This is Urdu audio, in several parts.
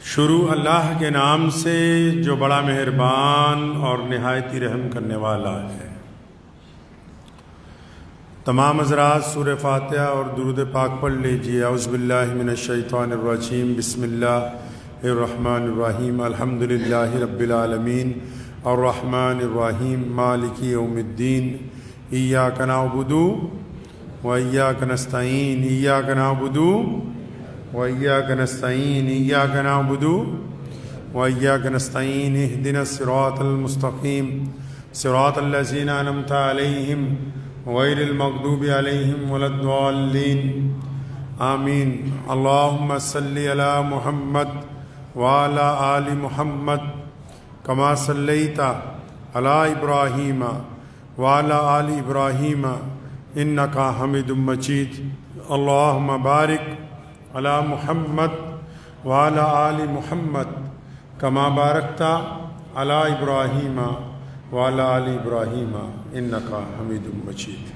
شروع اللہ کے نام سے جو بڑا مہربان اور نہایت ہی رحم کرنے والا ہے۔ تمام حضرات سورہ فاتحہ اور درود پاک پڑھ لیجیے۔ اعوذ باللہ من الشیطان الرجیم، بسم اللہ الرحمن الرحیم، الحمدللہ رب العالمین، الرحمن الرحیم، مالک یوم الدین، ایاک نعبد و ایاک نستعین، ایاک نعبد وإياك نستعين، إياك نعبد وإياك نستعين، اهدنا الصراط المستقيم صراط الذين أنعمت عليهم غير المغضوب عليهم ولا الضالين آمين۔ اللهم صل على محمد وعلى آل محمد كما صليت على إبراهيم وعلى آل إبراهيم إنك حميد مجيد۔ اللهم بارك علی محمد وعلی آل محمد کما بارکت علی ابراہیم وعلی آل ابراہیم انک حمید مجید۔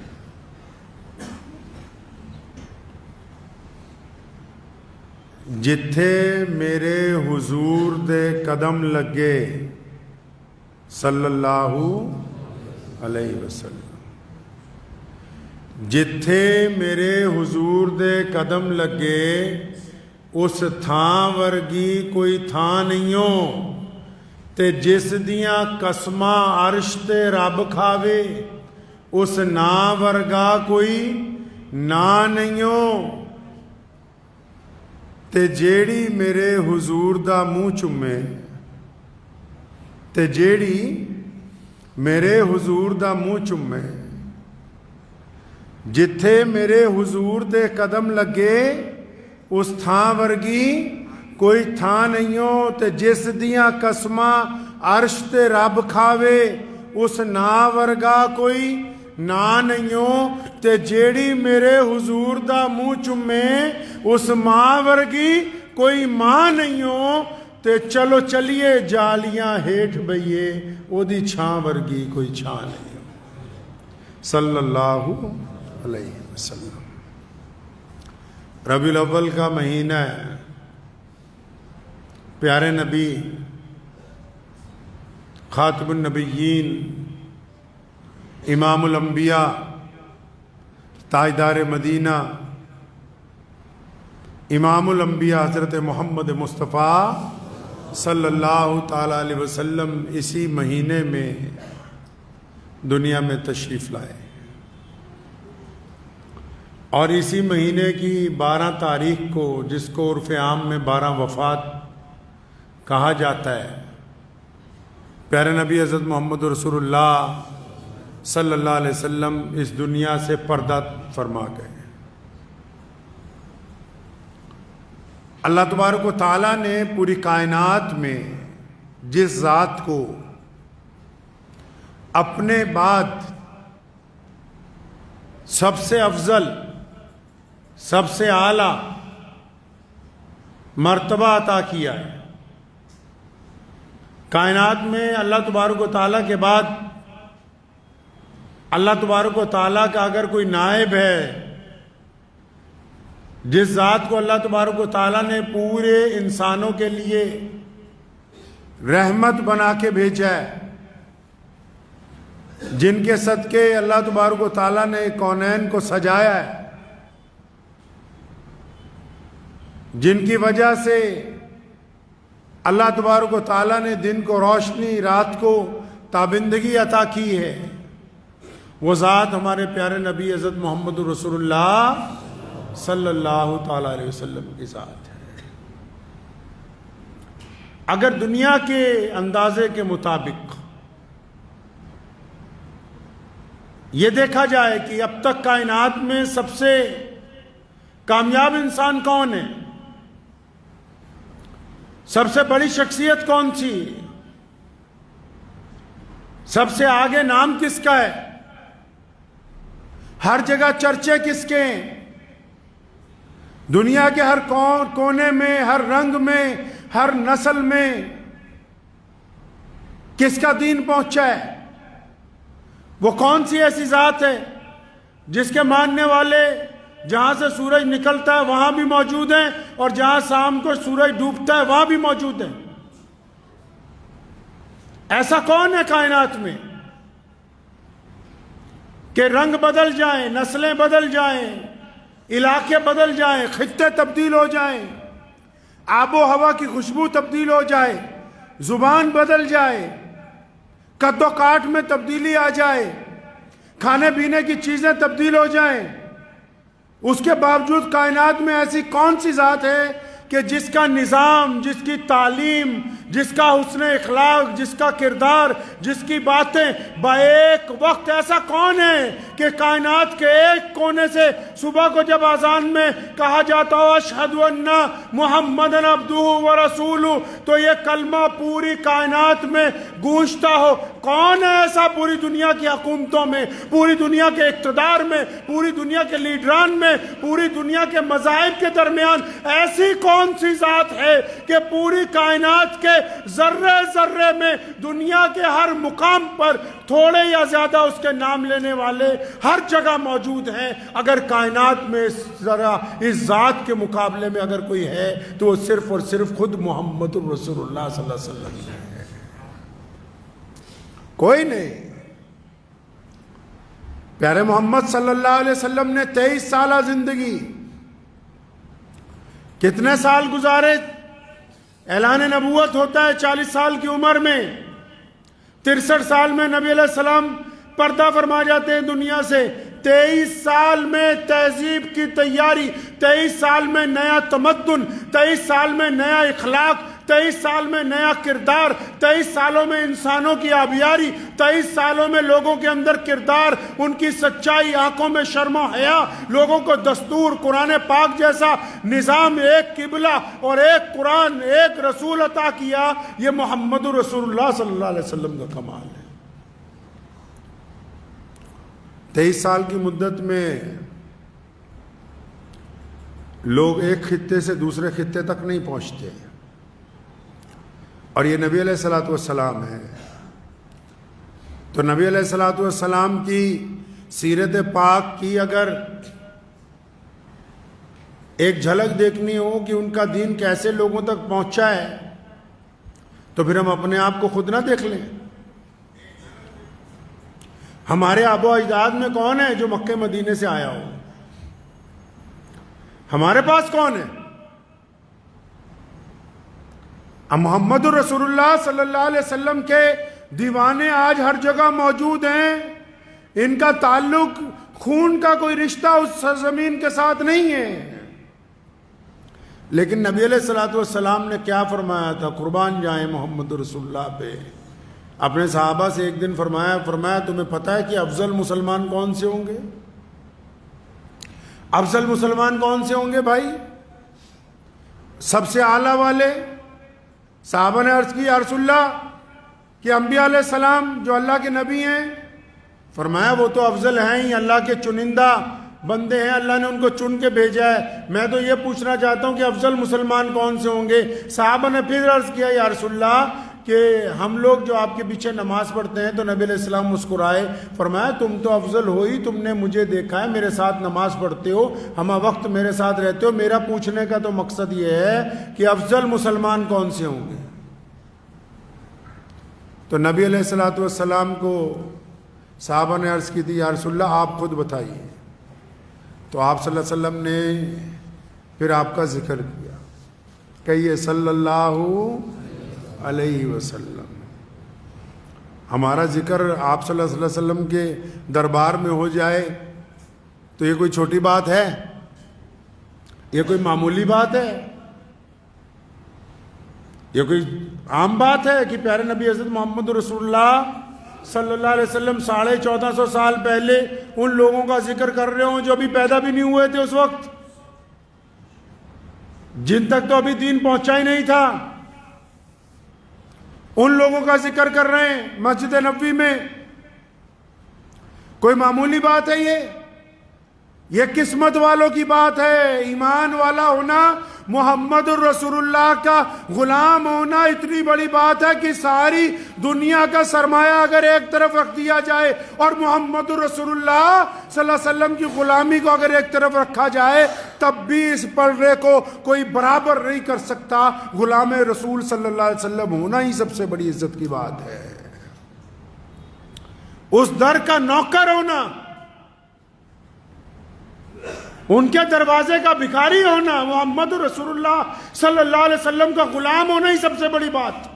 جتھے میرے حضور دے قدم لگے صلی اللہ علیہ وسلم، جتھے میرے حضور دے قدم لگے اس تھان ورگی کوئی تھان نہیں ہو، تے جس دیاں قسماں عرش تے رب کھاوے اس نا ورگا کوئی نا نہیں ہو، تے جیڑی میرے حضور دا منہ چومے، تے جیڑی میرے حضور دا منہ چومے، جتھے میرے حضور دے قدم لگے اس تھان ورگی کوئی تھان نہیں ہو، تے جس دیاں قسماں عرش تے رب کھاوے اس نا ورگا کوئی نا نہیں ہو، تے جیڑی میرے حضور دا منہ چومے اس ماں ورگی کوئی ماں نہیں ہو، تے چلو چلیے جالیاں ہیٹھ بئیے او دی چھاں ورگی کوئی چھاں نہیں ہو، صلی اللہ علیہ وسلم۔ ربیع الاول کا مہینہ ہے، پیارے نبی خاتم النبیین، امام الانبیاء، تاجدار مدینہ، امام الانبیاء حضرت محمد مصطفیٰ صلی اللہ تعالیٰ علیہ وسلم اسی مہینے میں دنیا میں تشریف لائے، اور اسی مہینے کی 12 تاریخ کو، جس کو عرف عام میں 12 وفات کہا جاتا ہے، پیارے نبی حضرت محمد رسول اللہ صلی اللہ علیہ وسلم اس دنیا سے پردہ فرما گئے۔ اللہ تبارک و تعالیٰ نے پوری کائنات میں جس ذات کو اپنے بعد سب سے افضل، سب سے اعلیٰ مرتبہ عطا کیا ہے، کائنات میں اللہ تبارک و تعالیٰ کے بعد اللہ تبارک و تعالیٰ کا اگر کوئی نائب ہے، جس ذات کو اللہ تبارک و تعالیٰ نے پورے انسانوں کے لیے رحمت بنا کے بھیجا ہے، جن کے صدقے اللہ تبارک و تعالیٰ نے کونین کو سجایا ہے، جن کی وجہ سے اللہ تبارک و تعالیٰ نے دن کو روشنی، رات کو تابندگی عطا کی ہے، وہ ذات ہمارے پیارے نبی حضرت محمد رسول اللہ صلی اللہ تعالیٰ علیہ وسلم کی ذات ہے۔ اگر دنیا کے اندازے کے مطابق یہ دیکھا جائے کہ اب تک کائنات میں سب سے کامیاب انسان کون ہے، سب سے بڑی شخصیت کون سی، سب سے آگے نام کس کا ہے، ہر جگہ چرچے کس کے ہیں، دنیا کے ہر کونے میں، ہر رنگ میں، ہر نسل میں کس کا دین پہنچا ہے، وہ کون سی ایسی ذات ہے جس کے ماننے والے جہاں سے سورج نکلتا ہے وہاں بھی موجود ہیں، اور جہاں شام کو سورج ڈوبتا ہے وہاں بھی موجود ہیں۔ ایسا کون ہے کائنات میں کہ رنگ بدل جائیں، نسلیں بدل جائیں، علاقے بدل جائیں، خطے تبدیل ہو جائیں، آب و ہوا کی خوشبو تبدیل ہو جائے، زبان بدل جائے، قد و کاٹ میں تبدیلی آ جائے، کھانے پینے کی چیزیں تبدیل ہو جائیں، اس کے باوجود کائنات میں ایسی کون سی ذات ہے کہ جس کا نظام، جس کی تعلیم، جس کا حسن اخلاق، جس کا کردار، جس کی باتیں ایک وقت ایسا کون ہے کہ کائنات کے ایک کونے سے صبح کو جب اذان میں کہا جاتا ہو اشہد ان محمد عبدہ و رسولہ تو یہ کلمہ پوری کائنات میں گونجتا ہو؟ کون ہے ایسا پوری دنیا کی حکومتوں میں، پوری دنیا کے اقتدار میں، پوری دنیا کے لیڈران میں، پوری دنیا کے مذاہب کے درمیان ایسی کون سی ذات ہے کہ پوری کائنات کے ذرے ذرے میں دنیا کے ہر مقام پر تھوڑے یا زیادہ اس کے نام لینے والے ہر جگہ موجود ہیں؟ اگر کائنات میں ذرا اس ذات کے مقابلے میں اگر کوئی ہے تو وہ صرف اور صرف خود محمد الرسول اللہ صلی اللہ علیہ وسلم ہے، کوئی نہیں۔ پیارے محمد صلی اللہ علیہ وسلم نے 23 سالہ زندگی، کتنے سال گزارے؟ اعلان نبوت ہوتا ہے 40 سال کی عمر میں، 63 سال میں نبی علیہ السلام پردہ فرما جاتے ہیں دنیا سے۔ 23 سال میں تہذیب کی تیاری، 23 سال میں نیا تمدن، 23 سال میں نیا اخلاق، 23 سال میں نیا کردار، 23 سالوں میں انسانوں کی آبیاری، 23 سالوں میں لوگوں کے اندر کردار، ان کی سچائی، آنکھوں میں شرم و حیا، لوگوں کو دستور، قرآن پاک جیسا نظام، ایک قبلہ اور ایک قرآن، ایک رسول عطا کیا۔ یہ محمد رسول اللہ صلی اللہ علیہ وسلم کا کمال ہے۔ 23 سال کی مدت میں لوگ ایک خطے سے دوسرے خطے تک نہیں پہنچتے، اور یہ نبی علیہ السلام ہے۔ تو نبی علیہ السلام کی سیرت پاک کی اگر ایک جھلک دیکھنی ہو کہ ان کا دین کیسے لوگوں تک پہنچا ہے تو پھر ہم اپنے آپ کو خود نہ دیکھ لیں۔ ہمارے آبا و اجداد میں کون ہے جو مکہ مدینے سے آیا ہو؟ ہمارے پاس کون ہے؟ محمد الرسول اللہ صلی اللہ علیہ وسلم کے دیوانے آج ہر جگہ موجود ہیں، ان کا تعلق خون کا کوئی رشتہ اس سرزمین کے ساتھ نہیں ہے، لیکن نبی علیہ السلام نے کیا فرمایا تھا؟ قربان جائیں محمد رسول اللہ پہ۔ اپنے صحابہ سے ایک دن فرمایا تمہیں پتہ ہے کہ افضل مسلمان کون سے ہوں گے؟ افضل مسلمان کون سے ہوں گے بھائی؟ سب سے اعلیٰ والے؟ صحابہ نے عرض کی یا رسول اللہ کہ انبیاء علیہ السلام جو اللہ کے نبی ہیں؟ فرمایا وہ تو افضل ہیں ہی، اللہ کے چنندہ بندے ہیں، اللہ نے ان کو چن کے بھیجا ہے۔ میں تو یہ پوچھنا چاہتا ہوں کہ افضل مسلمان کون سے ہوں گے؟ صحابہ نے پھر عرض کیا یا رسول اللہ کہ ہم لوگ جو آپ کے پیچھے نماز پڑھتے ہیں۔ تو نبی علیہ السلام مسکرائے، فرمایا تم تو افضل ہو ہی، تم نے مجھے دیکھا ہے میرے ساتھ نماز پڑھتے ہو، ہمہ وقت میرے ساتھ رہتے ہو، میرا پوچھنے کا تو مقصد یہ ہے کہ افضل مسلمان کون سے ہوں گے؟ تو نبی علیہ السلام کو صحابہ نے عرض کی تھی یا رسول اللہ آپ خود بتائیے۔ تو آپ صلی اللہ علیہ وسلم نے پھر آپ کا ذکر کیا، کہیے صلی اللہ علیہ وسلم۔ ہمارا ذکر آپ صلی اللہ علیہ وسلم کے دربار میں ہو جائے تو یہ کوئی چھوٹی بات ہے؟ یہ کوئی معمولی بات ہے؟ یہ کوئی عام بات ہے کہ پیارے نبی حضرت محمد رسول اللہ صلی اللہ علیہ وسلم 1450 سال پہلے ان لوگوں کا ذکر کر رہے ہوں جو ابھی پیدا بھی نہیں ہوئے تھے اس وقت، جن تک تو ابھی دین پہنچا ہی نہیں تھا، ان لوگوں کا ذکر کر رہے ہیں مسجد نبوی میں؟ کوئی معمولی بات ہے یہ قسمت والوں کی بات ہے۔ ایمان والا ہونا محمد الرسول اللہ کا غلام ہونا اتنی بڑی بات ہے کہ ساری دنیا کا سرمایہ اگر ایک طرف رکھ دیا جائے اور محمد الرسول اللہ صلی اللہ علیہ وسلم کی غلامی کو اگر ایک طرف رکھا جائے تب بھی اس پلڑے کو کوئی برابر نہیں کر سکتا۔ غلام رسول صلی اللہ علیہ وسلم ہونا ہی سب سے بڑی عزت کی بات ہے۔ اس در کا نوکر ہونا، ان کے دروازے کا بھکاری ہونا، محمد رسول اللہ صلی اللہ علیہ وسلم کا غلام ہونا ہی سب سے بڑی بات۔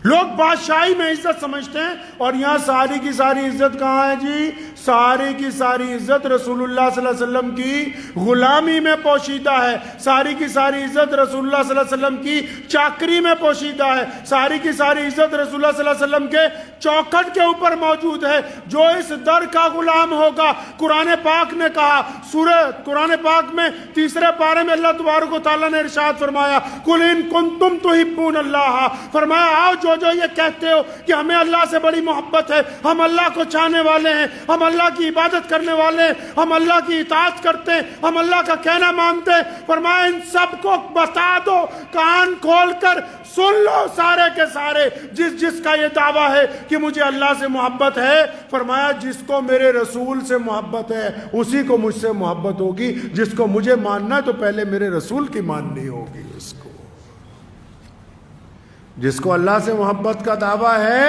لوگ بادشاہی میں عزت سمجھتے ہیں اور یہاں ساری کی ساری عزت کہاں ہے جی؟ ساری کی ساری عزت رسول اللہ صلی اللہ علیہ وسلم کی غلامی میں پوشیدہ ہے، ساری کی ساری عزت رسول اللہ صلی اللہ علیہ وسلم کی چاکری میں پوشیدہ ہے، ساری کی ساری عزت رسول اللہ صلی اللہ علیہ وسلم کے چوکھٹ کے اوپر موجود ہے۔ جو اس در کا غلام ہوگا، قرآن پاک نے کہا، سورہ قرآن پاک میں 3 پارے میں اللہ تبارک و تعالیٰ نے ارشاد فرمایا قُلْ إِن كُنتُمْ تُحِبُّونَ اللَّهَ، فرمایا آؤ جو یہ کہتے ہو کہ ہمیں اللہ سے بڑی محبت ہے، ہم اللہ کو چاہنے والے ہیں، ہم اللہ کی عبادت کرنے والے ہیں، ہم اللہ کی اطاعت کرتے ہیں، ہم اللہ کا کہنا مانتے ہیں، فرمایا ان سب کو بتا دو، کان کھول کر سن لو سارے کے سارے، جس کا یہ دعویٰ ہے کہ مجھے اللہ سے محبت ہے، فرمایا جس کو میرے رسول سے محبت ہے اسی کو مجھ سے محبت ہوگی، جس کو مجھے ماننا ہے تو پہلے میرے رسول کی ماننی ہوگی۔ اس کو جس کو اللہ سے محبت کا دعویٰ ہے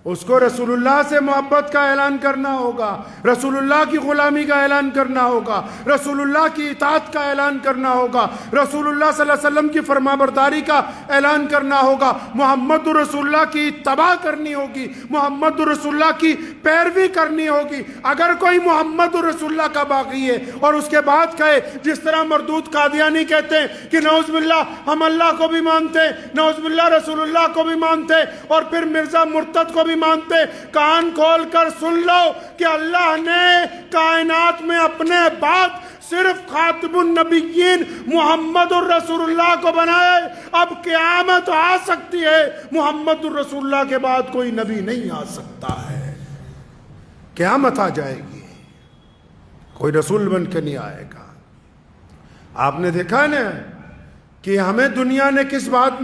اس کو رسول اللہ سے محبت کا اعلان کرنا ہوگا، رسول اللہ کی غلامی کا اعلان کرنا ہوگا، رسول اللہ کی اطاعت کا اعلان کرنا ہوگا، رسول اللہ صلی اللہ علیہ وسلم کی فرمانبرداری کا اعلان کرنا ہوگا، محمد رسول اللہ کی اتباع کرنی ہوگی، محمد رسول اللہ کی پیروی کرنی ہوگی۔ اگر کوئی محمد رسول اللہ کا باغی ہے اور اس کے بعد کہے جس طرح مردود قادیانی کہتے ہیں کہ نعوذ باللہ ہم اللہ کو بھی مانتے ہیں، نعوذ باللہ رسول اللہ کو بھی مانتے ہیں اور پھر مرزا مرتد کو بھی مانتے، کان کھول کر سن لو کہ اللہ نے کائنات میں اپنے بعد صرف خاتم النبیین محمد الرسول اللہ کو بنایا ہے۔ اب قیامت آ سکتی ہے، محمد الرسول اللہ کے بعد کوئی نبی نہیں آ سکتا ہے، قیامت آ جائے گی، کوئی رسول بن کے نہیں آئے گا۔ آپ نے دیکھا نا کہ ہمیں دنیا نے کس بات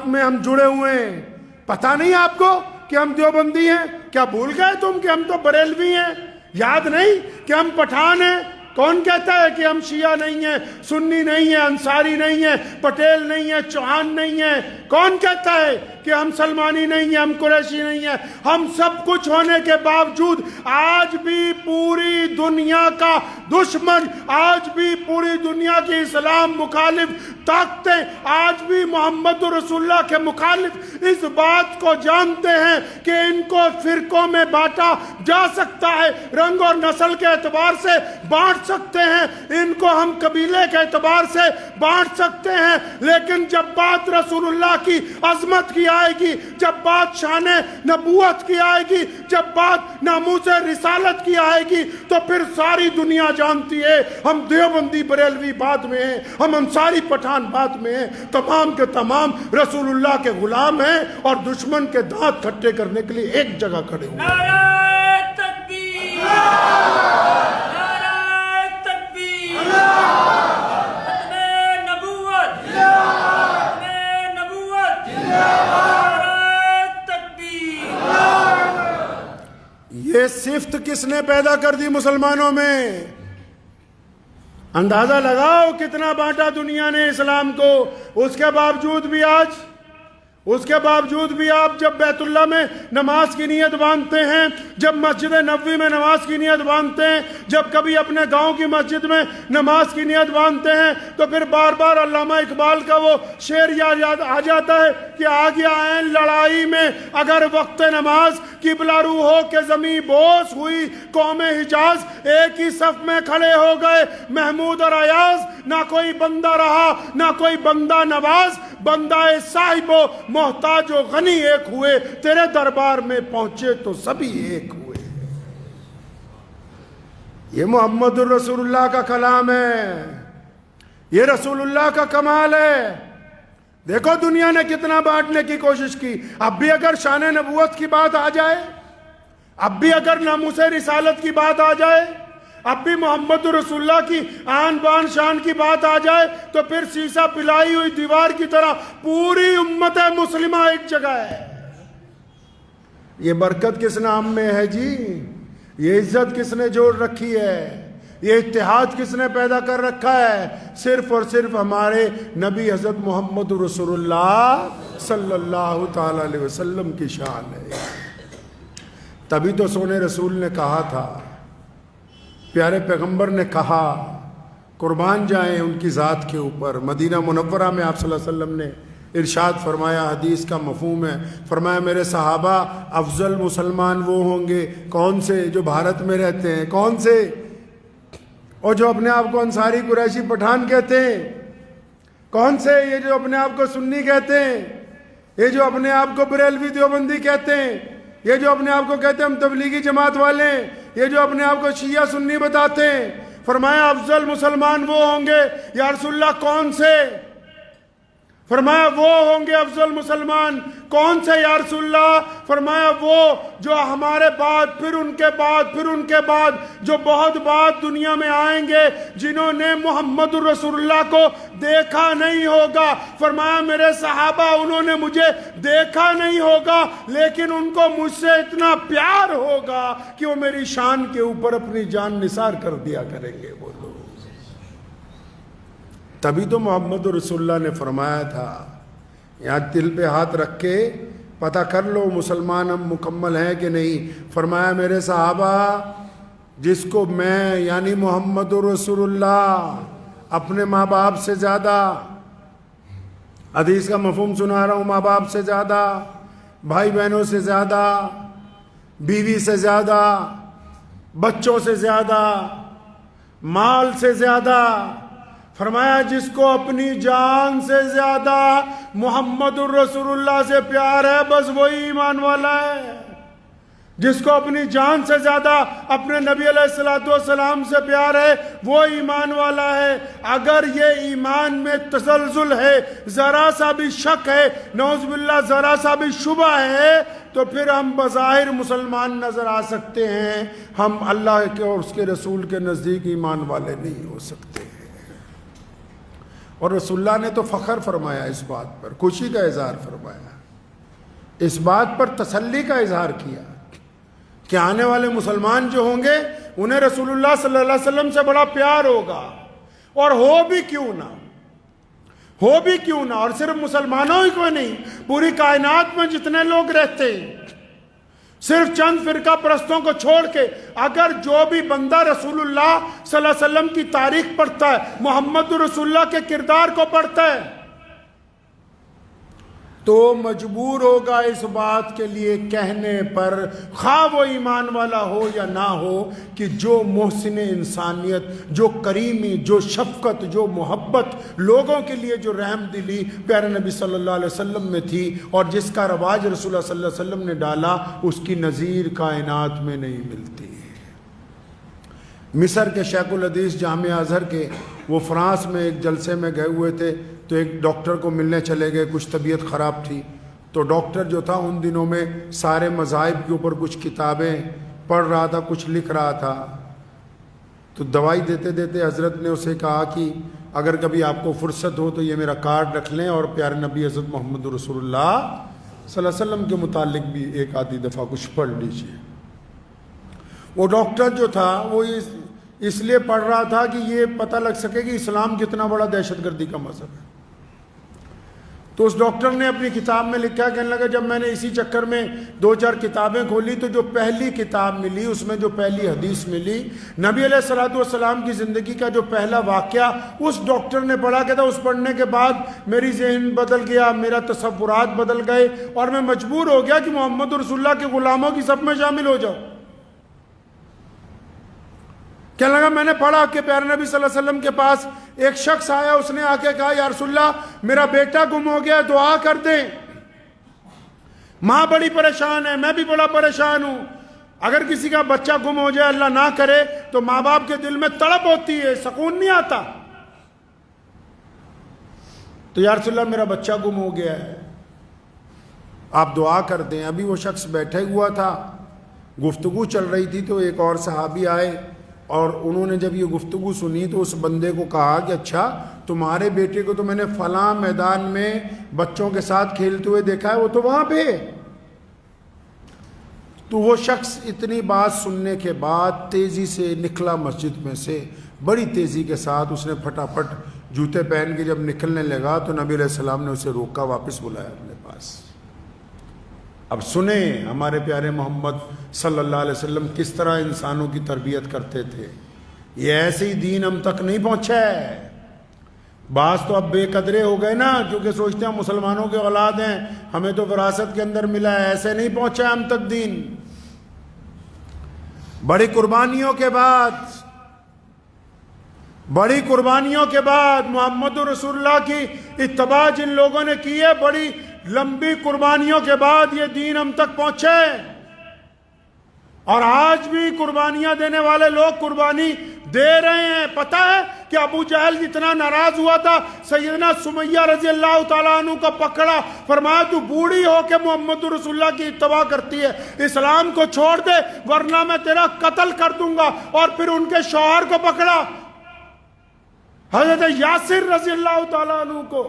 میں ہم جڑے ہوئے ہیں، پتہ نہیں آپ کو کہ ہم دیوبندی ہیں؟ کیا بھول گئے تم کہ ہم تو بریلوی ہیں؟ یاد نہیں کہ ہم پٹھان ہیں؟ کون کہتا ہے کہ ہم شیعہ نہیں ہیں، سنی نہیں ہیں، انصاری نہیں ہیں، پٹیل نہیں ہیں، چوہان نہیں ہیں؟ کون کہتا ہے کہ ہم سلمانی نہیں ہیں، ہم قریشی نہیں ہیں؟ ہم سب کچھ ہونے کے باوجود آج بھی پوری دنیا کا دشمن، آج بھی پوری دنیا کی اسلام مخالف طاقتیں آج بھی محمد رسول اللہ کے مخالف اس بات کو جانتے ہیں کہ ان کو فرقوں میں بانٹا جا سکتا ہے، رنگ اور نسل کے اعتبار سے بانٹ سکتے ہیں، ان کو ہم قبیلے کے اعتبار سے بانٹ سکتے ہیں، لیکن جب بات رسول اللہ کی عظمت کی آئے گی، جب بات شان نبوت کی آئے گی، جب بات ناموس رسالت کی آئے گی تو پھر ساری دنیا جانتی ہے ہم دیوبندی بریلوی بعد میں ہیں، ہم انصاری پٹھان بعد میں ہیں، تمام کے تمام رسول اللہ کے غلام ہیں اور دشمن کے دانت کھٹے کرنے کے لیے ایک جگہ کھڑے ہوئے ہیں۔ نعرہ تکبیر، نعرہ تکبیر، ختم نبوت، ختم نبوت، نعرہ تکبیر۔ یہ صفت کس نے پیدا کر دی مسلمانوں میں؟ اندازہ لگاؤ کتنا بانٹا دنیا نے اسلام کو، اس کے باوجود بھی آپ جب بیت اللہ میں نماز کی نیت باندھتے ہیں، جب مسجد نبوی میں نماز کی نیت باندھتے ہیں، جب کبھی اپنے گاؤں کی مسجد میں نماز کی نیت باندھتے ہیں تو پھر بار بار علامہ اقبال کا وہ شعر یاد آ جاتا ہے کہ آ گیا عین لڑائی میں اگر وقت نماز، قبلہ رو ہو کے زمیں بوس ہوئی قوم حجاز، ایک ہی صف میں کھڑے ہو گئے محمود اور ایاز، نہ کوئی بندہ رہا نہ کوئی بندہ نواز، بندہ صاحب و محتاج و غنی ایک ہوئے، تیرے دربار میں پہنچے تو سبھی ایک ہوئے۔ یہ محمد الرسول اللہ کا کلام ہے، یہ رسول اللہ کا کمال ہے۔ دیکھو دنیا نے کتنا بانٹنے کی کوشش کی، اب بھی اگر شان نبوت کی بات آ جائے، اب بھی اگر ناموس رسالت کی بات آ جائے، اب بھی محمد رسول اللہ کی آن بان شان کی بات آ جائے تو پھر سیسا پلائی ہوئی دیوار کی طرح پوری امت مسلمہ ایک جگہ ہے. یہ برکت کس نام میں ہے جی؟ یہ عزت کس نے جوڑ رکھی ہے؟ یہ اتحاد کس نے پیدا کر رکھا ہے؟ صرف اور صرف ہمارے نبی حضرت محمد رسول اللہ صلی اللہ تعالی علیہ وسلم کی شان ہے. تبھی تو سونے رسول نے کہا تھا، پیارے پیغمبر نے کہا، قربان جائیں ان کی ذات کے اوپر. مدینہ منورہ میں آپ صلی اللہ علیہ وسلم نے ارشاد فرمایا، حدیث کا مفہوم ہے، فرمایا میرے صحابہ افضل مسلمان وہ ہوں گے. کون سے؟ جو بھارت میں رہتے ہیں. کون سے؟ اور جو اپنے آپ کو انصاری قریشی پٹھان کہتے ہیں. کون سے؟ یہ جو اپنے آپ کو سنی کہتے ہیں، یہ جو اپنے آپ کو بریلوی دیوبندی کہتے ہیں، یہ جو اپنے آپ کو کہتے ہیں ہم تبلیغی جماعت والے ہیں، یہ جو اپنے آپ کو شیعہ سنی بتاتے ہیں. فرمایا افضل مسلمان وہ ہوں گے. یا رسول اللہ کون سے؟ فرمایا وہ ہوں گے افضل مسلمان. کون سے یا رسول اللہ؟ فرمایا وہ جو ہمارے بعد پھر ان کے بعد پھر ان کے بعد جو بہت بعد دنیا میں آئیں گے، جنہوں نے محمد رسول اللہ کو دیکھا نہیں ہوگا. فرمایا میرے صحابہ انہوں نے مجھے دیکھا نہیں ہوگا، لیکن ان کو مجھ سے اتنا پیار ہوگا کہ وہ میری شان کے اوپر اپنی جان نثار کر دیا کریں گے وہ لوگ. تبھی تو محمد رسول اللہ نے فرمایا تھا، یہاں دل پہ ہاتھ رکھ کے پتہ کر لو مسلمان ہم مکمل ہیں کہ نہیں. فرمایا میرے صحابہ جس کو میں یعنی محمد رسول اللہ اپنے ماں باپ سے زیادہ، حدیث کا مفہوم سنا رہا ہوں، ماں باپ سے زیادہ، بھائی بہنوں سے زیادہ، بیوی سے زیادہ، بچوں سے زیادہ، مال سے زیادہ، فرمایا جس کو اپنی جان سے زیادہ محمد الرسول اللہ سے پیار ہے بس وہی ایمان والا ہے. جس کو اپنی جان سے زیادہ اپنے نبی علیہ السلام سے پیار ہے وہ ایمان والا ہے. اگر یہ ایمان میں تزلزل ہے، ذرا سا بھی شک ہے، نعوذ باللہ ذرا سا بھی شبہ ہے، تو پھر ہم بظاہر مسلمان نظر آ سکتے ہیں، ہم اللہ کے اور اس کے رسول کے نزدیک ایمان والے نہیں ہو سکتے. اور رسول اللہ نے تو فخر فرمایا اس بات پر، خوشی کا اظہار فرمایا، اس بات پر تسلی کا اظہار کیا کہ آنے والے مسلمان جو ہوں گے انہیں رسول اللہ صلی اللہ علیہ وسلم سے بڑا پیار ہوگا. اور ہو بھی کیوں نہ، ہو بھی کیوں نہ. اور صرف مسلمانوں ہی کو نہیں، پوری کائنات میں جتنے لوگ رہتے ہیں، صرف چند فرقہ پرستوں کو چھوڑ کے اگر جو بھی بندہ رسول اللہ صلی اللہ علیہ وسلم کی تاریخ پڑھتا ہے، محمد رسول اللہ کے کردار کو پڑھتا ہے، تو مجبور ہوگا اس بات کے لیے کہنے پر، خواہ وہ ایمان والا ہو یا نہ ہو، کہ جو محسن انسانیت، جو کریمی، جو شفقت، جو محبت، لوگوں کے لیے جو رحم دلی پیارے نبی صلی اللہ علیہ وسلم میں تھی اور جس کا رواج رسول اللہ صلی اللہ علیہ وسلم نے ڈالا، اس کی نظیر کائنات میں نہیں ملتی. مصر کے شیخ الحدیث جامعہ ازہر کے وہ فرانس میں ایک جلسے میں گئے ہوئے تھے، تو ایک ڈاکٹر کو ملنے چلے گئے، کچھ طبیعت خراب تھی. تو ڈاکٹر جو تھا ان دنوں میں سارے مذاہب کے اوپر کچھ کتابیں پڑھ رہا تھا، کچھ لکھ رہا تھا. تو دوائی دیتے دیتے حضرت نے اسے کہا کہ اگر کبھی آپ کو فرصت ہو تو یہ میرا کارڈ رکھ لیں اور پیارے نبی حضرت محمد رسول اللہ صلی اللہ علیہ وسلم کے متعلق بھی ایک آدھی دفعہ کچھ پڑھ لیجیے. وہ ڈاکٹر جو تھا وہ اس لیے پڑھ رہا تھا کہ یہ پتہ لگ سکے کہ اسلام کتنا بڑا دہشت گردی کا مذہب ہے. تو اس ڈاکٹر نے اپنی کتاب میں لکھا، کہنے لگا جب میں نے اسی چکر میں 2-4 کتابیں کھولی تو جو پہلی کتاب ملی اس میں جو پہلی حدیث ملی، نبی علیہ السلام کی زندگی کا جو پہلا واقعہ اس ڈاکٹر نے پڑھا کہ تھا. اس پڑھنے کے بعد میری ذہن بدل گیا، میرا تصورات بدل گئے اور میں مجبور ہو گیا کہ محمد رسول اللہ کے غلاموں کی صف میں شامل ہو جاؤ. کہنے لگا میں نے پڑھا کہ پیارے نبی صلی اللہ علیہ وسلم کے پاس ایک شخص آیا، اس نے آ کے کہا یا رسول اللہ میرا بیٹا گم ہو گیا، دعا کر دیں. ماں بڑی پریشان ہے، میں بھی بڑا پریشان ہوں. اگر کسی کا بچہ گم ہو جائے، اللہ نہ کرے، تو ماں باپ کے دل میں تڑپ ہوتی ہے، سکون نہیں آتا. تو یا رسول اللہ میرا بچہ گم ہو گیا ہے، آپ دعا کر دیں. ابھی وہ شخص بیٹھے ہوا تھا، گفتگو چل رہی تھی، تو ایک اور صحابی آئے اور انہوں نے جب یہ گفتگو سنی تو اس بندے کو کہا کہ اچھا تمہارے بیٹے کو تو میں نے فلاں میدان میں بچوں کے ساتھ کھیلتے ہوئے دیکھا ہے، وہ تو وہاں پہ ہے۔ تو وہ شخص اتنی بات سننے کے بعد تیزی سے نکلا مسجد میں سے، بڑی تیزی کے ساتھ اس نے پھٹافٹ جوتے پہن کے جب نکلنے لگا تو نبی علیہ السلام نے اسے روکا، واپس بلایا اپنے پاس۔ اب سنیں ہمارے پیارے محمد صلی اللہ علیہ وسلم کس طرح انسانوں کی تربیت کرتے تھے۔ یہ ایسے ہی دین ہم تک نہیں پہنچا ہے۔ بعض تو اب بے قدرے ہو گئے نا، کیونکہ سوچتے ہیں مسلمانوں کے اولاد ہیں، ہمیں تو وراثت کے اندر ملا ہے، ایسے نہیں پہنچا ہم تک دین۔ بڑی قربانیوں کے بعد محمد رسول اللہ کی اتباع جن لوگوں نے کی ہے، بڑی لمبی قربانیوں کے بعد یہ دین ہم تک پہنچے۔ اور آج بھی قربانیاں دینے والے لوگ قربانی دے رہے ہیں۔ پتہ ہے کہ ابو جہل جتنا ناراض ہوا تھا، سیدنا سمیہ رضی اللہ تعالیٰ عنہ کو پکڑا، فرمایا تو بوڑھی ہو کے محمد رسول اللہ کی اتباع کرتی ہے، اسلام کو چھوڑ دے ورنہ میں تیرا قتل کر دوں گا۔ اور پھر ان کے شوہر کو پکڑا، حضرت یاسر رضی اللہ تعالیٰ عنہ کو،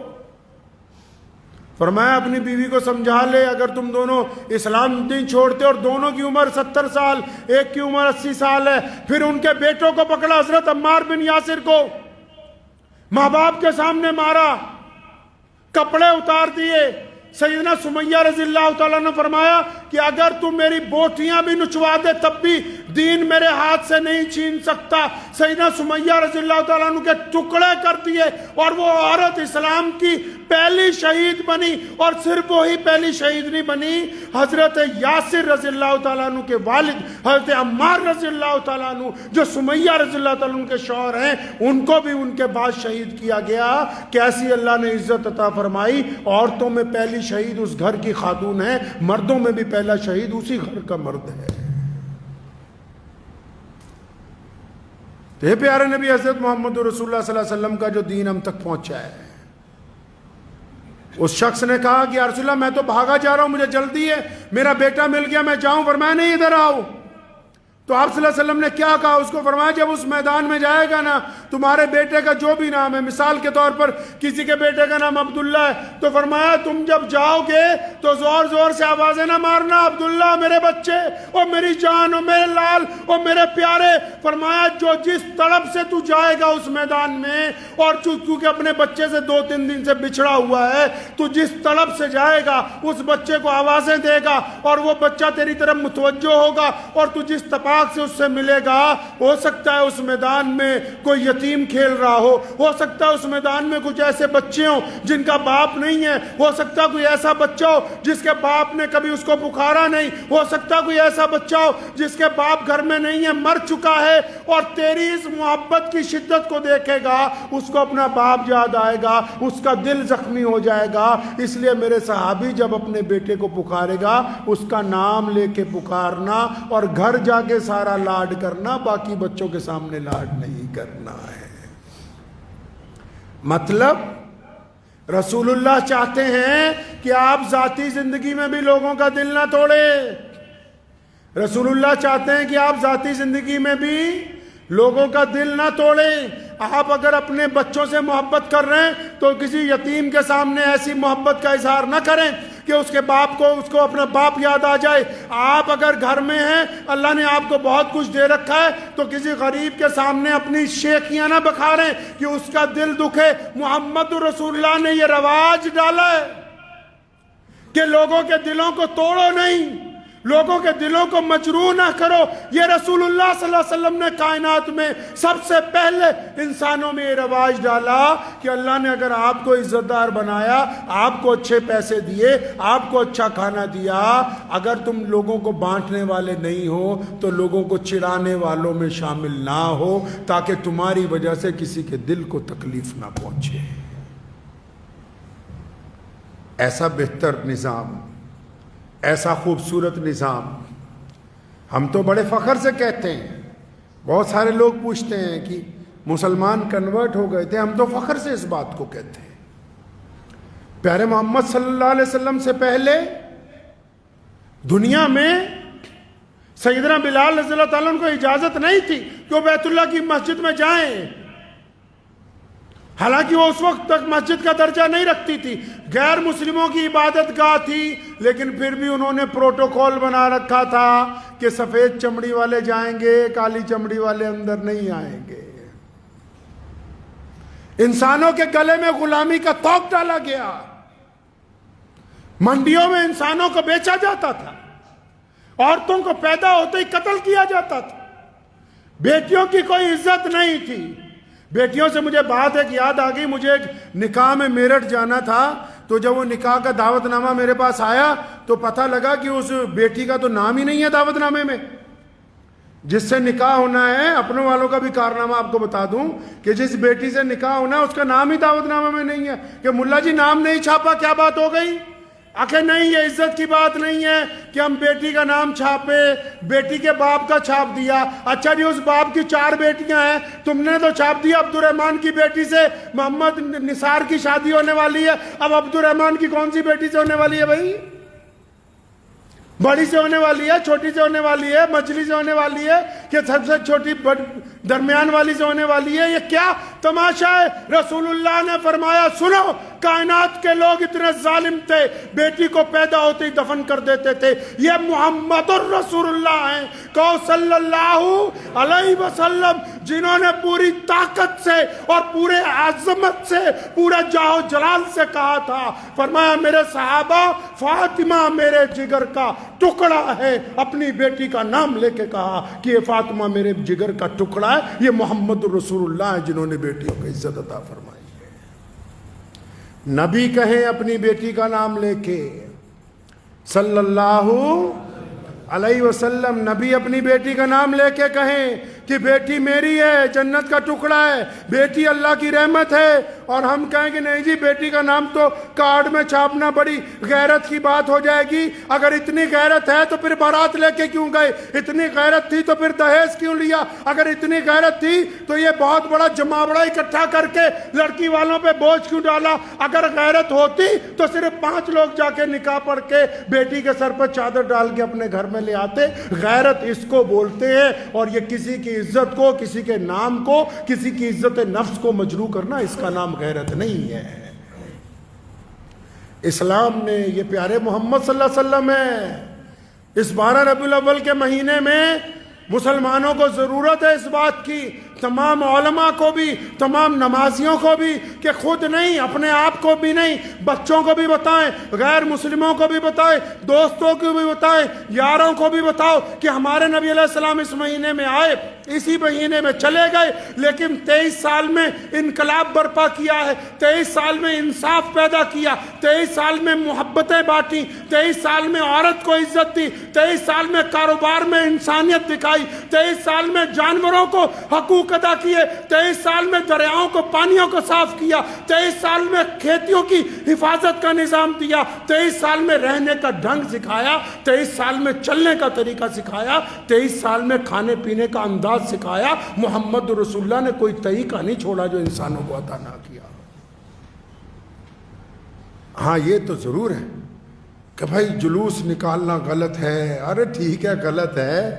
فرمایا اپنی بیوی کو سمجھا لے، اگر تم دونوں اسلام نہیں چھوڑتے، اور دونوں کی عمر 70 سال، ایک کی عمر 80 سال ہے۔ پھر ان کے بیٹوں کو پکڑا، حضرت عمار بن یاسر کو ماں باپ کے سامنے مارا، کپڑے اتار دیے۔ سیدنا سمیہ رضی اللہ تعالیٰ نے فرمایا کہ اگر تم میری بوٹیاں بھی نچوا دے تب بھی دین میرے ہاتھ سے نہیں چھین سکتا۔ سیدنا سمیہ رضی اللہ تعالیٰ عنہ کے ٹکڑے کر دیے، اور وہ عورت اسلام کی پہلی شہید بنی، اور صرف وہی پہلی شہید نہیں بنی، حضرت یاسر رضی اللہ تعالیٰ عنہ کے والد حضرت عمار رضی اللہ تعالیٰ عنہ جو سمیہ رضی اللہ تعالیٰ عنہ کے شوہر ہیں، ان کو بھی ان کے بعد شہید کیا گیا۔ کیسی اللہ نے عزت عطا فرمائی، عورتوں میں پہلی شہید اس گھر کی خاتون ہے، مردوں میں بھی پہلا شہید اسی گھر کا مرد ہے۔ تو یہ پیارے نبی حضرت محمد رسول اللہ صلی اللہ علیہ وسلم کا جو دین ہم تک پہنچا ہے۔ اس شخص نے کہا کہ یا رسول اللہ میں تو بھاگا جا رہا ہوں، مجھے جلدی ہے، میرا بیٹا مل گیا، میں جاؤں، فرمایا نہیں ادھر آؤ۔ تو آپ صلی اللہ علیہ وسلم نے کیا کہا اس کو؟ فرمایا جب اس میدان میں جائے گا نا، تمہارے بیٹے کا جو بھی نام ہے، مثال کے طور پر کسی کے بیٹے کا نام عبداللہ ہے، تو فرمایا تم جب جاؤ گے تو زور زور سے آوازیں نہ مارنا، عبداللہ میرے بچے، اور میری جان، اور میرے لال، اور میرے پیارے۔ فرمایا جو جس طرف سے تو جائے گا اس میدان میں، اور کیونکہ اپنے بچے سے 2-3 دن سے بچھڑا ہوا ہے، تو جس طرف سے جائے گا اس بچے کو آوازیں دے گا، اور وہ بچہ تیری طرف متوجہ ہوگا، اور تو جس طباق سے اس سے ملے گا، ہو سکتا ہے اس میدان میں کوئی یتیم کھیل رہا ہو سکتا ہے اس میدان میں کچھ ایسے بچے ہوں جن کا باپ نہیں ہے، ہو سکتا ہے کوئی ایسا بچہ ہو جس کے باپ نے کبھی اس کو پکارا نہیں، ہو سکتا ہے کوئی ایسا بچہ ہو جس کے باپ گھر میں نہیں ہے، مر چکا ہے، اور تیری اس محبت کی شدت کو دیکھے گا، اس کو اپنا باپ یاد آئے گا، اس کا دل زخمی ہو جائے گا۔ اس لیے میرے صحابی جب اپنے بیٹے کو پکارے گا اس کا نام لے کے پکارنا، اور گھر جا کے سارا لاڈ کرنا، باقی بچوں کے سامنے لاڈ نہیں کرنا ہے۔ مطلب رسول اللہ چاہتے ہیں کہ آپ ذاتی زندگی میں بھی لوگوں کا دل نہ توڑے۔ رسول اللہ چاہتے ہیں کہ آپ ذاتی زندگی میں بھی لوگوں کا دل نہ توڑیں۔ آپ اگر اپنے بچوں سے محبت کر رہے ہیں تو کسی یتیم کے سامنے ایسی محبت کا اظہار نہ کریں کہ اس کے باپ کو، اس کو اپنا باپ یاد آ جائے۔ آپ اگر گھر میں ہیں، اللہ نے آپ کو بہت کچھ دے رکھا ہے، تو کسی غریب کے سامنے اپنی شیخیاں نہ بکھاریں کہ اس کا دل دکھے۔ محمد رسول اللہ نے یہ رواج ڈالا ہے کہ لوگوں کے دلوں کو توڑو نہیں، لوگوں کے دلوں کو مجروح نہ کرو۔ یہ رسول اللہ صلی اللہ علیہ وسلم نے کائنات میں سب سے پہلے انسانوں میں یہ رواج ڈالا کہ اللہ نے اگر آپ کو عزت دار بنایا، آپ کو اچھے پیسے دیے، آپ کو اچھا کھانا دیا، اگر تم لوگوں کو بانٹنے والے نہیں ہو تو لوگوں کو چڑھانے والوں میں شامل نہ ہو، تاکہ تمہاری وجہ سے کسی کے دل کو تکلیف نہ پہنچے۔ ایسا بہتر نظام، ایسا خوبصورت نظام ہم تو بڑے فخر سے کہتے ہیں۔ بہت سارے لوگ پوچھتے ہیں کہ مسلمان کنورٹ ہو گئے تھے، ہم تو فخر سے اس بات کو کہتے ہیں۔ پیارے محمد صلی اللہ علیہ وسلم سے پہلے دنیا میں سیدنا بلال رضی اللہ تعالیٰ عنہ کو اجازت نہیں تھی کہ وہ بیت اللہ کی مسجد میں جائیں، حالانکہ وہ اس وقت تک مسجد کا درجہ نہیں رکھتی تھی، غیر مسلموں کی عبادت گاہ تھی، لیکن پھر بھی انہوں نے پروٹوکول بنا رکھا تھا کہ سفید چمڑی والے جائیں گے، کالی چمڑی والے اندر نہیں آئیں گے۔ انسانوں کے گلے میں غلامی کا طوق ڈالا گیا، منڈیوں میں انسانوں کو بیچا جاتا تھا، عورتوں کو پیدا ہوتے ہی قتل کیا جاتا تھا، بیٹیوں کی کوئی عزت نہیں تھی۔ بیٹیوں سے مجھے بات ایک یاد آ گئی، مجھے ایک نکاح میں میرٹھ جانا تھا، تو جب وہ نکاح کا دعوت نامہ میرے پاس آیا تو پتہ لگا کہ اس بیٹی کا تو نام ہی نہیں ہے دعوت نامے میں، جس سے نکاح ہونا ہے۔ اپنے والوں کا بھی کارنامہ آپ کو بتا دوں کہ جس بیٹی سے نکاح ہونا ہے اس کا نام ہی دعوت نامے میں نہیں ہے، کہ ملا جی نام نہیں چھاپا، کیا بات ہو گئی؟ آخر نہیں، یہ عزت کی بات نہیں ہے کہ ہم بیٹی کا نام چھاپے، بیٹی کے باپ کا چھاپ دیا۔ اچھا جی، اس باپ کی 4 بیٹیاں ہیں، تم نے تو چھاپ دیا عبد الرحمن کی بیٹی سے محمد نثار کی شادی ہونے والی ہے، اب عبد الرحمن کی کون سی بیٹی سے ہونے والی ہے بھائی؟ بڑی سے ہونے والی ہے، چھوٹی سے ہونے والی ہے، مچھلی سے ہونے والی ہے، کہ سب سے چھوٹی درمیان والی سے ہونے والی ہے؟ یہ کیا تماشا ہے؟ رسول اللہ نے فرمایا سنو، کائنات کے لوگ اتنے ظالم تھے، بیٹی کو پیدا ہوتے ہی دفن کر دیتے تھے، یہ محمد الرسول اللہ ہیں، کہو صلی اللہ علیہ وسلم، جنہوں نے پوری طاقت سے اور پورے عظمت سے، پورا جاہ و جلال سے کہا تھا، فرمایا میرے صحابہ، فاطمہ میرے جگر کا ٹکڑا ہے، اپنی بیٹی کا نام لے کے کہا کہ یہ فاطمہ میرے جگر کا ٹکڑا ہے، یہ محمد رسول اللہ ہیں جنہوں نے بیٹیوں کو عزت عطا فرمائی ہے۔ نبی کہیں اپنی بیٹی کا نام لے کے، صلی اللہ علیہ وسلم، نبی اپنی بیٹی کا نام لے کے کہیں کہ بیٹی میری ہے، جنت کا ٹکڑا ہے، بیٹی اللہ کی رحمت ہے، اور ہم کہیں کہ نہیں جی بیٹی کا نام تو کارڈ میں چھاپنا بڑی غیرت کی بات ہو جائے گی، اگر اتنی غیرت ہے تو پھر بارات لے کے کیوں گئے؟ اتنی غیرت تھی تو پھر دہیز کیوں لیا؟ اگر اتنی غیرت تھی تو یہ بہت بڑا جماوڑا اکٹھا کر کے لڑکی والوں پہ بوجھ کیوں ڈالا؟ اگر غیرت ہوتی تو صرف 5 لوگ جا کے نکاح پڑھ کے بیٹی کے سر پر چادر ڈال کے اپنے گھر میں لے آتے۔ غیرت اس کو بولتے ہیں، اور یہ کسی کی عزت کو، کسی کے نام کو، کسی کی عزت نفس کو مجروح کرنا، اس کا نام غیرت نہیں ہے۔ اسلام نے، یہ پیارے محمد صلی اللہ علیہ وسلم ہے، اس 12 ربیع الاول کے مہینے میں مسلمانوں کو ضرورت ہے اس بات کی، تمام علماء کو بھی، تمام نمازیوں کو بھی، کہ خود نہیں، اپنے آپ کو بھی نہیں، بچوں کو بھی بتائیں، غیر مسلموں کو بھی بتائیں، دوستوں کو بھی بتائیں، یاروں کو بھی بتاؤ کہ ہمارے نبی علیہ السلام اس مہینے میں آئے، اسی مہینے میں چلے گئے، لیکن 23 سال میں انقلاب برپا کیا ہے، 23 سال میں انصاف پیدا کیا، 23 سال میں محبتیں بانٹی، 23 سال میں عورت کو عزت دی، 23 سال میں کاروبار میں انسانیت دکھائی، 23 سال میں جانوروں کو حقوق ادا کیے، 23 سال میں دریاؤں کو، پانیوں کو صاف کیا، 23 سال میں کھیتیوں کی حفاظت کا نظام دیا، 23 سال میں رہنے کا ڈھنگ سکھایا، 23 سال میں چلنے کا طریقہ سکھایا، 23 سال میں کھانے پینے کا انداز سکھایا۔ محمد رسول اللہ نے کوئی طریقہ نہیں چھوڑا جو انسانوں کو عطا نہ کیا۔ ہاں یہ تو ضرور ہے کہ بھائی جلوس نکالنا غلط ہے، ارے ٹھیک ہے غلط ہے،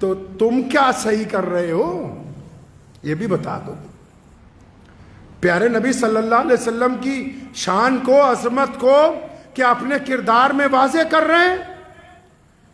تو تم کیا صحیح کر رہے ہو یہ بھی بتا دو۔ پیارے نبی صلی اللہ علیہ وسلم کی شان کو، عظمت کو کیا اپنے کردار میں واضح کر رہے ہیں؟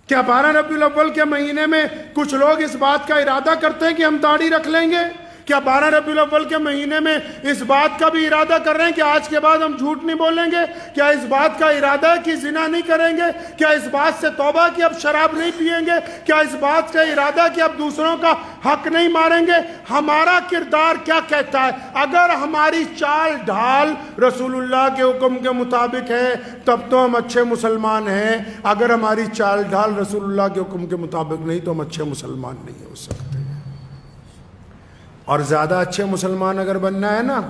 کیا 12 ربیع الاول کے مہینے میں کچھ لوگ اس بات کا ارادہ کرتے ہیں کہ ہم داڑھی رکھ لیں گے؟ کیا 12 ربیع الاول کے مہینے میں اس بات کا بھی ارادہ کر رہے ہیں کہ آج کے بعد ہم جھوٹ نہیں بولیں گے؟ کیا اس بات کا ارادہ ہے کہ زنا نہیں کریں گے؟ کیا اس بات سے توبہ کہ اب شراب نہیں پئیں گے؟ کیا اس بات کا ارادہ کہ اب دوسروں کا حق نہیں ماریں گے؟ ہمارا کردار کیا کہتا ہے؟ اگر ہماری چال ڈھال رسول اللہ کے حکم کے مطابق ہے تب تو ہم اچھے مسلمان ہیں، اگر ہماری چال ڈھال رسول اللہ کے حکم کے مطابق نہیں تو ہم اچھے مسلمان نہیں ہو سکتے۔ اور زیادہ اچھے مسلمان اگر بننا ہے نا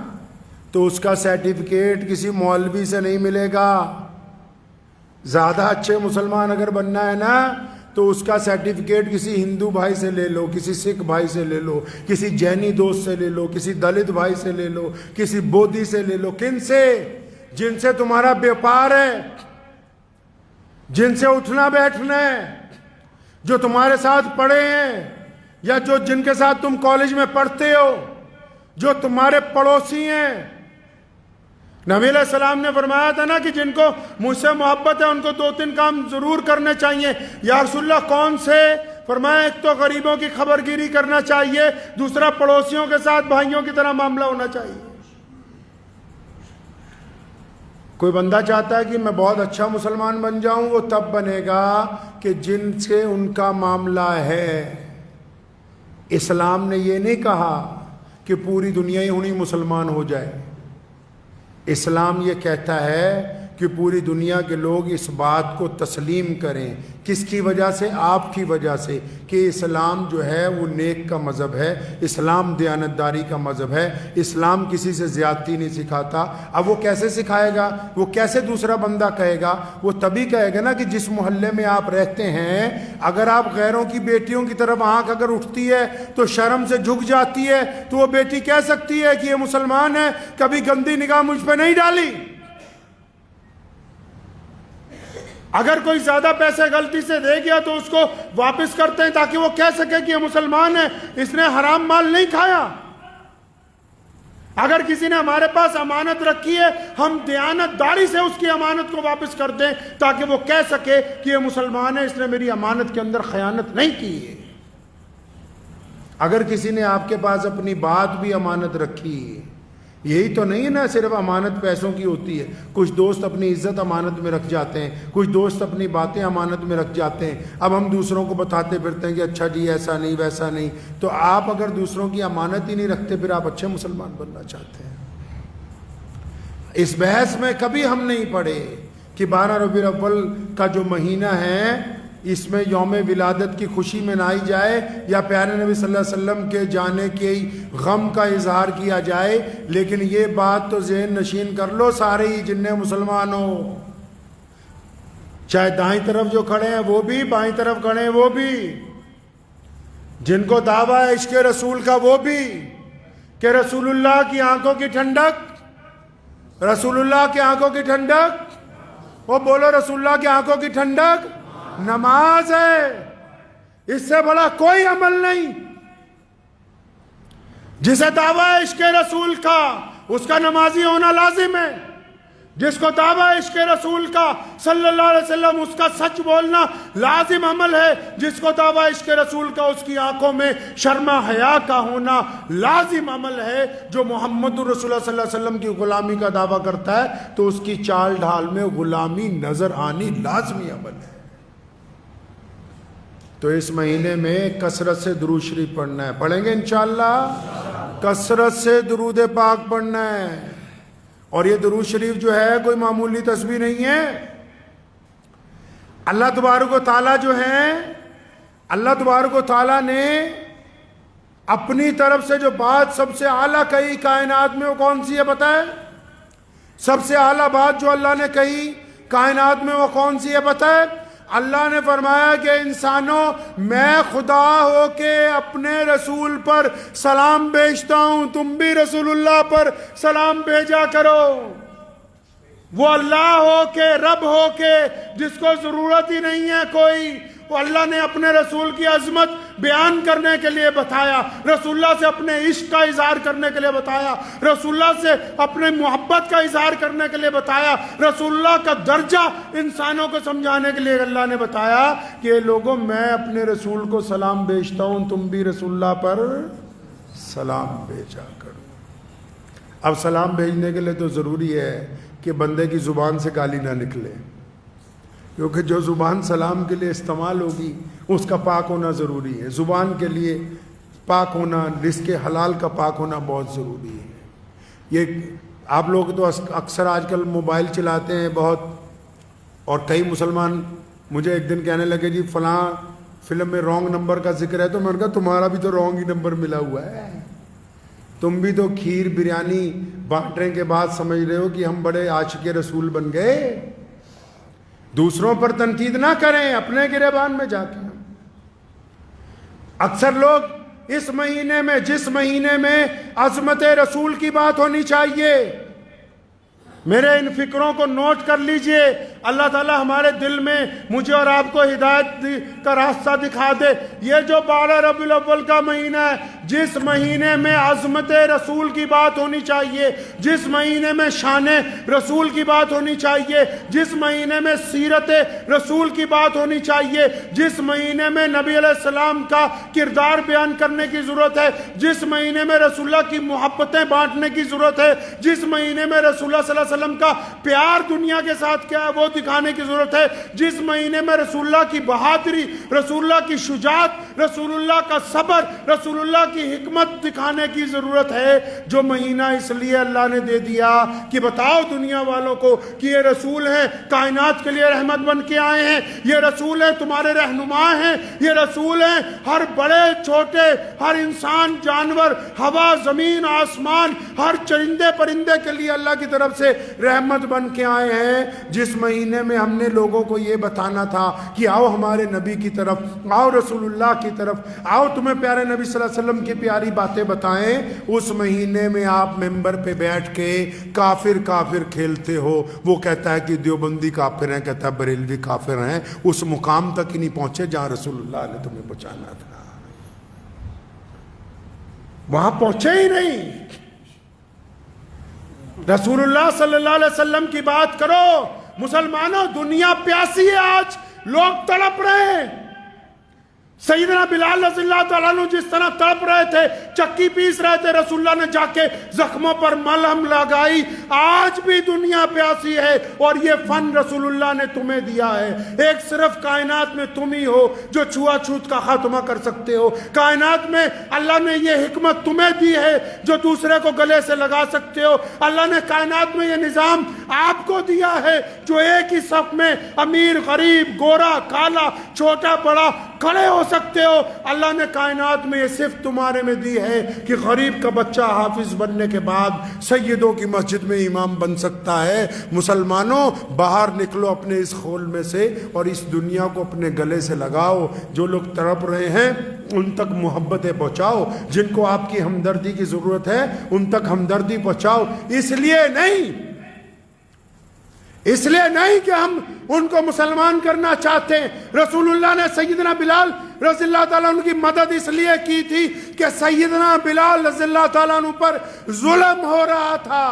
تو اس کا سرٹیفکیٹ کسی مولوی سے نہیں ملے گا۔ زیادہ اچھے مسلمان اگر بننا ہے نا تو اس کا سرٹیفکیٹ کسی ہندو بھائی سے لے لو، کسی سکھ بھائی سے لے لو، کسی جینی دوست سے لے لو، کسی دلت بھائی سے لے لو، کسی بودھی سے لے لو۔ کن سے؟ جن سے تمہارا بیپار ہے، جن سے اٹھنا بیٹھنا ہے، جو تمہارے ساتھ پڑھے ہیں یا جن کے ساتھ تم کالج میں پڑھتے ہو، جو تمہارے پڑوسی ہیں. نبی علیہ السلام نے فرمایا تھا نا کہ جن کو مجھ سے محبت ہے ان کو 2-3 کام ضرور کرنے چاہیے. یا رسول اللہ کون سے؟ فرمایا ایک تو غریبوں کی خبر گیری کرنا چاہیے، دوسرا پڑوسیوں کے ساتھ بھائیوں کی طرح معاملہ ہونا چاہیے. کوئی بندہ چاہتا ہے کہ میں بہت اچھا مسلمان بن جاؤں، وہ تب بنے گا کہ جن سے ان کا معاملہ ہے. اسلام نے یہ نہیں کہا کہ پوری دنیا ہی ہونی مسلمان ہو جائے. اسلام یہ کہتا ہے کہ پوری دنیا کے لوگ اس بات کو تسلیم کریں. کس کی وجہ سے؟ آپ کی وجہ سے، کہ اسلام جو ہے وہ نیک کا مذہب ہے، اسلام دیانتداری کا مذہب ہے، اسلام کسی سے زیادتی نہیں سکھاتا. اب وہ کیسے سکھائے گا؟ وہ کیسے دوسرا بندہ کہے گا؟ وہ تبھی کہے گا نا کہ جس محلے میں آپ رہتے ہیں اگر آپ غیروں کی بیٹیوں کی طرف آنکھ اگر اٹھتی ہے تو شرم سے جھک جاتی ہے تو وہ بیٹی کہہ سکتی ہے کہ یہ مسلمان ہے، کبھی گندی نگاہ مجھ پہ نہیں ڈالی. اگر کوئی زیادہ پیسے غلطی سے دے گیا تو اس کو واپس کرتے ہیں تاکہ وہ کہہ سکے کہ یہ مسلمان ہے، اس نے حرام مال نہیں کھایا. اگر کسی نے ہمارے پاس امانت رکھی ہے ہم دیانتداری سے اس کی امانت کو واپس کر دیں تاکہ وہ کہہ سکے کہ یہ مسلمان ہے، اس نے میری امانت کے اندر خیانت نہیں کی ہے. اگر کسی نے آپ کے پاس اپنی بات بھی امانت رکھی، یہی تو نہیں ہے نا صرف امانت پیسوں کی ہوتی ہے. کچھ دوست اپنی عزت امانت میں رکھ جاتے ہیں، کچھ دوست اپنی باتیں امانت میں رکھ جاتے ہیں. اب ہم دوسروں کو بتاتے پھرتے ہیں کہ اچھا جی ایسا نہیں ویسا نہیں. تو آپ اگر دوسروں کی امانت ہی نہیں رکھتے پھر آپ اچھے مسلمان بننا چاہتے ہیں؟ اس بحث میں کبھی ہم نہیں پڑے کہ 12 ربیع الاول کا جو مہینہ ہے اس میں یوم ولادت کی خوشی منائی جائے یا پیارے نبی صلی اللہ علیہ وسلم کے جانے کے غم کا اظہار کیا جائے. لیکن یہ بات تو ذہن نشین کر لو سارے ہی جنہیں مسلمان ہو، چاہے دائیں طرف جو کھڑے ہیں وہ بھی، بائیں طرف کھڑے ہیں وہ بھی، جن کو دعویٰ ہے عشق رسول کا وہ بھی، کہ رسول اللہ کی آنکھوں کی ٹھنڈک، رسول اللہ کی آنکھوں کی ٹھنڈک، وہ بولو رسول اللہ کی آنکھوں کی ٹھنڈک نماز ہے. اس سے بڑا کوئی عمل نہیں. جسے دعویٰ ہے عشق رسول کا اس کا نمازی ہونا لازم ہے. جس کو دعویٰ ہے عشق رسول کا صلی اللہ علیہ وسلم اس کا سچ بولنا لازم عمل ہے. جس کو دعویٰ ہے عشق رسول کا اس کی آنکھوں میں شرم حیا کا ہونا لازم عمل ہے. جو محمد رسول اللہ صلی اللہ علیہ وسلم کی غلامی کا دعویٰ کرتا ہے تو اس کی چال ڈھال میں غلامی نظر آنی لازمی عمل ہے. تو اس مہینے میں کثرت سے درود شریف پڑھنا ہے. پڑھیں گے انشاءاللہ؟ کثرت سے درود پاک پڑھنا ہے. اور یہ درود شریف جو ہے کوئی معمولی تسبیح نہیں ہے. اللہ تبارک و تعالیٰ جو ہیں، اللہ تبارک و تعالیٰ نے اپنی طرف سے جو بات سب سے اعلیٰ کہی کائنات میں وہ کون سی ہے پتہ ہے؟ سب سے اعلیٰ بات جو اللہ نے کہی کائنات میں وہ کون سی ہے پتہ ہے؟ اللہ نے فرمایا کہ انسانوں میں خدا ہو کے اپنے رسول پر سلام بھیجتا ہوں، تم بھی رسول اللہ پر سلام بھیجا کرو. وہ اللہ ہو کے رب ہو کے جس کو ضرورت ہی نہیں ہے کوئی، وہ اللہ نے اپنے رسول کی عظمت بیان کرنے کے لیے بتایا، رسول اللہ سے اپنے عشق کا اظہار کرنے کے لیے بتایا، رسول اللہ سے اپنے محبت کا اظہار کرنے کے لیے بتایا، رسول اللہ کا درجہ انسانوں کو سمجھانے کے لیے اللہ نے بتایا کہ لوگوں میں اپنے رسول کو سلام بھیجتا ہوں، تم بھی رسول اللہ پر سلام بھیجا کرو. اب سلام بھیجنے کے لیے تو ضروری ہے کہ بندے کی زبان سے گالی نہ نکلے، کیونکہ جو زبان سلام کے لیے استعمال ہوگی اس کا پاک ہونا ضروری ہے. زبان کے لیے پاک ہونا، رزق حلال کا پاک ہونا بہت ضروری ہے. یہ آپ لوگ تو اکثر آج کل موبائل چلاتے ہیں بہت، اور کئی مسلمان مجھے ایک دن کہنے لگے جی فلاں فلم میں رانگ نمبر کا ذکر ہے، تو میں نے کہا تمہارا بھی تو رانگ ہی نمبر ملا ہوا ہے. تم بھی تو کھیر بریانی بانٹنے کے بعد سمجھ رہے ہو کہ ہم بڑے عاشق رسول بن گئے. دوسروں پر تنقید نہ کریں، اپنے گریبان میں جا کے. اکثر لوگ اس مہینے میں، جس مہینے میں عظمت رسول کی بات ہونی چاہیے، میرے ان فکروں کو نوٹ کر لیجئے. اللہ تعالیٰ ہمارے دل میں مجھے اور آپ کو ہدایت کا راستہ دکھا دے. یہ جو 12 ربیع الاول کا مہینہ ہے، جس مہینے میں عظمت رسول کی بات ہونی چاہیے، جس مہینے میں شان رسول کی بات ہونی چاہیے، جس مہینے میں سیرت رسول کی بات ہونی چاہیے، جس مہینے میں نبی علیہ السلام کا کردار بیان کرنے کی ضرورت ہے، جس مہینے میں رسول اللہ کی محبتیں بانٹنے کی ضرورت ہے، جس مہینے میں رسول اللہ صلی اللہ علیہ وسلم کا پیار دنیا کے ساتھ کیا ہے وہ دکھانے کی ضرورت ہے، جس مہینے میں رسول اللہ کی بہادری، رسول اللہ کی شجاعت، رسول اللہ کا صبر، رسول اللہ کی حکمت دکھانے کی ضرورت ہے. جو مہینہ اس لیے اللہ نے دے دیا کہ بتاؤ دنیا والوں کو کہ یہ رسول ہیں، کائنات کے لیے رحمت بن کے آئے ہیں، یہ رسول ہیں، تمہارے رہنما ہیں، یہ رسول ہیں، ہر بڑے چھوٹے، ہر انسان، جانور، ہوا، زمین، آسمان، ہر چرندے پرندے کے لیے اللہ کی طرف سے رحمت بن کے آئے ہیں. جس مہینے میں ہم نے لوگوں کو یہ بتانا تھا کہ آؤ ہمارے نبی کی طرف، آؤ رسول اللہ کی طرف، آؤ تمہیں پیارے نبی صلی اللہ علیہ وسلم کی پیاری باتیں بتائیں، اس مہینے میں آپ ممبر پہ بیٹھ کے کافر کافر کھیلتے ہو. وہ کہتا ہے کہ دیوبندی کافر ہیں، کہتا ہے بریلوی کافر ہیں. اس مقام تک ہی نہیں پہنچے جہاں رسول اللہ نے تمہیں پہنچانا تھا، وہاں پہنچے ہی نہیں. رسول اللہ صلی اللہ علیہ وسلم کی بات کرو. مسلمانوں، دنیا پیاسی ہے، آج لوگ تڑپ رہے ہیں. سیدنا بلال رضی اللہ تعالیٰ عنہ جس طرح تڑپ رہے تھے، چکی پیس رہے تھے، رسول اللہ نے جا کے زخموں پر ملہم لگائی. آج بھی دنیا پیاسی ہے، اور یہ فن رسول اللہ نے تمہیں دیا ہے. ایک صرف کائنات میں تم ہی ہو جو چھوا چھوت کا خاتمہ کر سکتے ہو. کائنات میں اللہ نے یہ حکمت تمہیں دی ہے جو دوسرے کو گلے سے لگا سکتے ہو. اللہ نے کائنات میں یہ نظام آپ کو دیا ہے جو ایک ہی صف میں امیر غریب، گورا کالا، چھوٹا بڑا کھڑے ہو سکتے ہو. اللہ نے کائنات میں یہ صرف تمہارے میں دی ہے کہ غریب کا بچہ حافظ بننے کے بعد سیدوں کی مسجد میں امام بن سکتا ہے. مسلمانوں، باہر نکلو اپنے اس خول میں سے اور اس دنیا کو اپنے گلے سے لگاؤ. جو لوگ تڑپ رہے ہیں ان تک محبتیں پہنچاؤ، جن کو آپ کی ہمدردی کی ضرورت ہے ان تک ہمدردی پہنچاؤ. اس لیے نہیں کہ ہم ان کو مسلمان کرنا چاہتے ہیں. رسول اللہ نے سیدنا بلال رضی اللہ تعالیٰ عنہ کی مدد اس لیے کی تھی کہ سیدنا بلال رضی اللہ تعالیٰ عنہ پر ظلم ہو رہا تھا.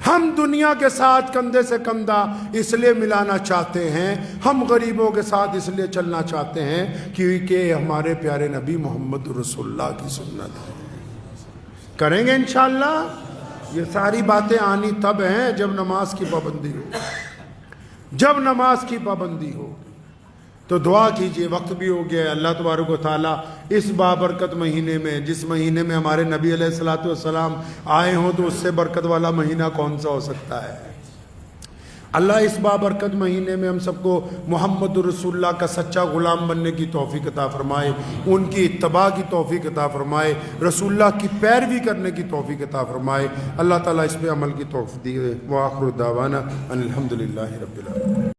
ہم دنیا کے ساتھ کندھے سے کندھا اس لیے ملانا چاہتے ہیں، ہم غریبوں کے ساتھ اس لیے چلنا چاہتے ہیں کیونکہ ہمارے پیارے نبی محمد رسول اللہ کی سنت ہے. کریں گے انشاءاللہ. یہ ساری باتیں آنی تب ہیں جب نماز کی پابندی ہو. جب نماز کی پابندی ہو تو دعا کیجئے. وقت بھی ہو گیا ہے. اللہ تبارک و تعالیٰ اس بابرکت مہینے میں، جس مہینے میں ہمارے نبی علیہ الصلوۃ والسلام آئے ہوں، تو اس سے برکت والا مہینہ کون سا ہو سکتا ہے. اللہ اس بابرکت مہینے میں ہم سب کو محمد رسول اللہ کا سچا غلام بننے کی توفیق عطا فرمائے، ان کی اتباع کی توفیق عطا فرمائے، رسول اللہ کی پیروی کرنے کی توفیق عطا فرمائے. اللہ تعالیٰ اس پہ عمل کی توفیق دے. وآخر دعوانا ان الحمدللہ رب العالمین.